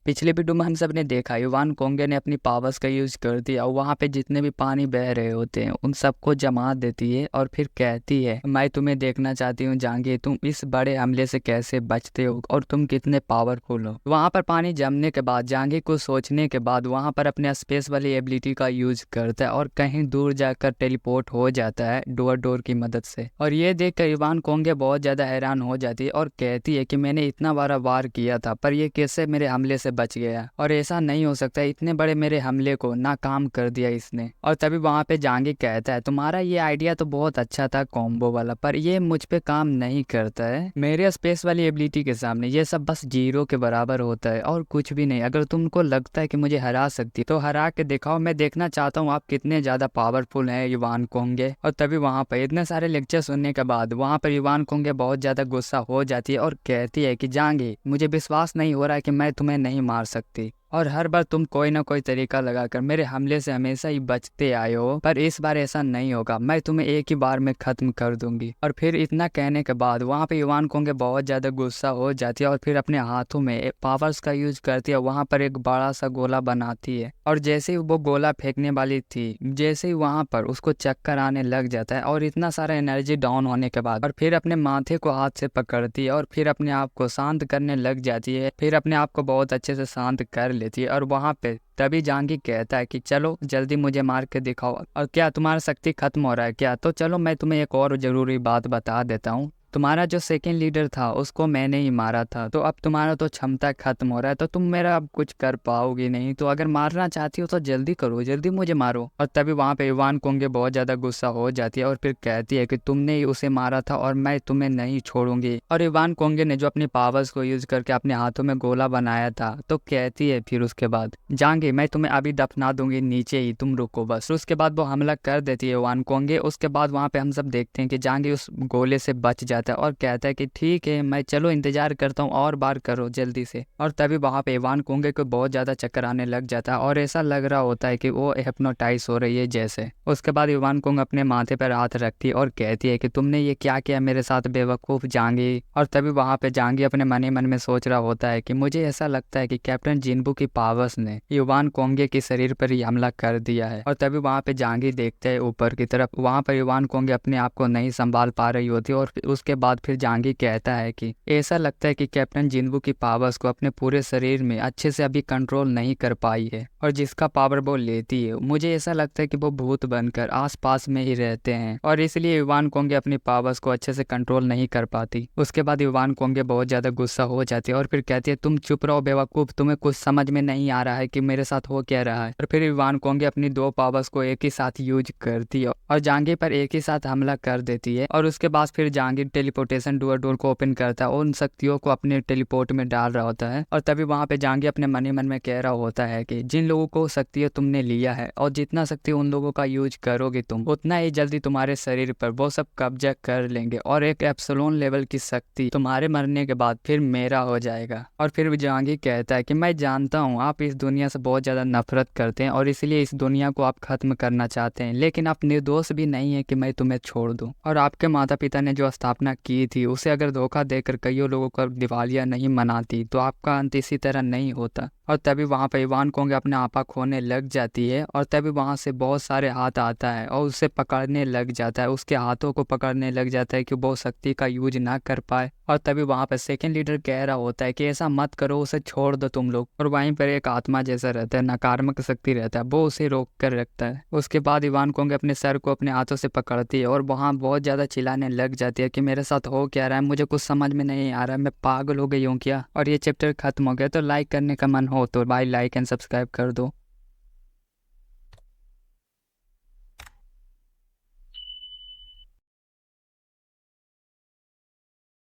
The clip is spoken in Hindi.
पिछले वीडियो में हम सब ने देखा इवान कोंगे ने अपनी पावर्स का यूज कर दिया और वहाँ पे जितने भी पानी बह रहे होते हैं उन सबको जमा देती है और फिर कहती है मैं तुम्हें देखना चाहती हूँ जांगे तुम इस बड़े हमले से कैसे बचते हो और तुम कितने पावरफुल हो। वहाँ पर पानी जमने के बाद जांगे को सोचने के बाद वहाँ पर अपने स्पेस वाली एबिलिटी का यूज करता है और कहीं दूर जाकर टेलीपोर्ट हो जाता है डोर की मदद से। और ये देखकर इवान कोंगे बहुत ज्यादा हैरान हो जाती है और कहती है कि मैंने इतना बड़ा वार किया था पर ये कैसे मेरे हमले से बच गया और ऐसा नहीं हो सकता, इतने बड़े मेरे हमले को नाकाम कर दिया इसने। और तभी वहां पे जांगी कहता है तुम्हारा ये आइडिया तो बहुत अच्छा था कॉम्बो वाला, पर ये मुझ पे काम नहीं करता है। मेरे स्पेस वाली एबिलिटी के सामने ये सब बस जीरो के बराबर होता है और कुछ भी नहीं। अगर तुमको लगता है कि मुझे हरा सकती तो हरा के दिखाओ, मैं देखना चाहता हूँ आप कितने ज्यादा पावरफुल हैं इवान कोंगे। और तभी वहां पर इतने सारे लेक्चर सुनने के बाद वहां पर इवान कोंगे बहुत ज्यादा गुस्सा हो जाती है और कहती है कि जांगी मुझे विश्वास नहीं हो रहा है कि मैं तुम्हें नहीं मार सकती और हर बार तुम कोई ना कोई तरीका लगाकर मेरे हमले से हमेशा ही बचते आए हो, पर इस बार ऐसा नहीं होगा, मैं तुम्हें एक ही बार में खत्म कर दूंगी। और फिर इतना कहने के बाद वहाँ पे इवान कोंगे बहुत ज्यादा गुस्सा हो जाती है और फिर अपने हाथों में पावर्स का यूज करती है, वहाँ पर एक बड़ा सा गोला बनाती है और जैसे ही वो गोला फेंकने वाली थी जैसे ही वहाँ पर उसको चक्कर आने लग जाता है और इतना सारा एनर्जी डाउन होने के बाद और फिर अपने माथे को हाथ से पकड़ती है और फिर अपने आप को शांत करने लग जाती है, फिर अपने आप को बहुत अच्छे से शांत कर लेती है। और वहां पे तभी जांगी कहता है कि चलो जल्दी मुझे मार के दिखाओ, और क्या तुम्हारा शक्ति खत्म हो रहा है क्या? तो चलो मैं तुम्हें एक और जरूरी बात बता देता हूँ, तुम्हारा जो सेकंड लीडर था उसको मैंने ही मारा था, तो अब तुम्हारा तो क्षमता खत्म हो रहा है तो तुम मेरा अब कुछ कर पाओगे नहीं, तो अगर मारना चाहती हो तो जल्दी करो, जल्दी मुझे मारो। और तभी वहां पे इवान कोंगे बहुत ज्यादा गुस्सा हो जाती है और फिर कहती है कि तुमने ही उसे मारा था और मैं तुम्हें नहीं छोड़ूंगी। और इवान कोंगे ने जो अपनी पावर्स को यूज करके अपने हाथों में गोला बनाया था तो कहती है फिर उसके बाद जांगे मैं तुम्हें अभी दफना दूंगी नीचे ही, तुम रुको बस। उसके बाद वो हमला कर देती है इवान कोंगे। उसके बाद वहां पे हम सब देखते हैं कि जांगे उस गोले से बच जाता है और कहता है कि ठीक है मैं चलो इंतजार करता हूँ और बार करो जल्दी से। और तभी वहां पे इवान कोंगे को बहुत ज्यादा चक्कर आने लग जाता है और ऐसा लग रहा होता है कि वो हिप्नोटाइज हो रही है जैसे। उसके बाद इवान कोंग अपने माथे पर हाथ रखती है और कहती है कि तुमने ये क्या किया मेरे साथ बेवकूफ जांगी। और तभी वहां पे जांगी अपने मन ही मन में सोच रहा होता है कि मुझे ऐसा लगता है कि कैप्टन जिन्बू की पावर्स ने इवान कोंगे के शरीर पर ही हमला कर दिया है। और तभी वहां पे जांगी देखते है ऊपर की तरफ, वहां पर इवान कोंगे अपने आप को नहीं संभाल पा रही होती और उसके बाद फिर जांगी कहता है कि ऐसा लगता है कि कैप्टन जिन्बू की पावर्स को अपने पूरे शरीर में अच्छे से अभी कंट्रोल नहीं कर पाई है और जिसका पावर वो लेती है मुझे ऐसा लगता है कि वो भूत बनकर आसपास में ही रहते हैं और इसलिए इवान कोंगे अपनी पावर्स को अच्छे से कंट्रोल नहीं कर पाती। उसके बाद इवान कोंगे बहुत ज्यादा गुस्सा हो जाती है और फिर कहती है तुम चुप रहो बेवकूफ, तुम्हें कुछ समझ में नहीं आ रहा है कि मेरे साथ हो क्या रहा है। और फिर इवान कोंगे अपनी दो पावर्स को एक ही साथ यूज करती है और जांगी पर एक ही साथ हमला कर देती है। और उसके बाद फिर जांगी टेलीपोर्टेशन डोर को ओपन करता है और उन शक्तियों को अपने टेलीपोर्ट में डाल रहा होता है। और तभी वहां पे जांगी अपने मन ही मन में कह रहा होता है कि जिन लोगों को शक्तियां तुमने लिया है और जितना शक्ति उन लोगों का यूज करोगे तुम उतना ही जल्दी तुम्हारे शरीर पर वो सब कब्जा कर लेंगे और एक एप्सिलॉन लेवल की शक्ति तुम्हारे मरने के बाद फिर मेरा हो जाएगा। और फिर जांगी कहता है कि मैं जानता हूँ आप इस दुनिया से बहुत ज्यादा नफरत करते हैं और इसलिए इस दुनिया को आप खत्म करना चाहते हैं, लेकिन आप निर्दोष भी नहीं है कि मैं तुम्हें छोड़ दूं। और आपके माता पिता ने जो स्थापना की थी उसे अगर धोखा देकर कईयों लोगों को दिवालिया नहीं मनाती तो आपका अंत इसी तरह नहीं होता। और तभी वहां पर इवान कोंगे अपने आपा खोने लग जाती है और तभी वहां से बहुत सारे हाथ आता है और उसे पकड़ने लग जाता है, उसके हाथों को पकड़ने लग जाता है कि वो शक्ति का यूज ना कर पाए। और तभी वहां पर सेकंड लीडर कह रहा होता है कि ऐसा मत करो, उसे छोड़ दो तुम लोग। और वहीं पर एक आत्मा जैसा रहता है, नकारात्मक शक्ति रहता है, वो उसे रोक कर रखता है। उसके बाद इवान कोंगे अपने सर को अपने हाथों से पकड़ती है और वहां बहुत ज्यादा चिल्लाने लग जाती है कि मेरे साथ हो क्या रहा है, मुझे कुछ समझ में नहीं आ रहा है, मैं पागल हो गई हूँ क्या। और ये चैप्टर खत्म हो गया, तो लाइक करने का मन हो तो भाई लाइक एंड सब्सक्राइब कर दो।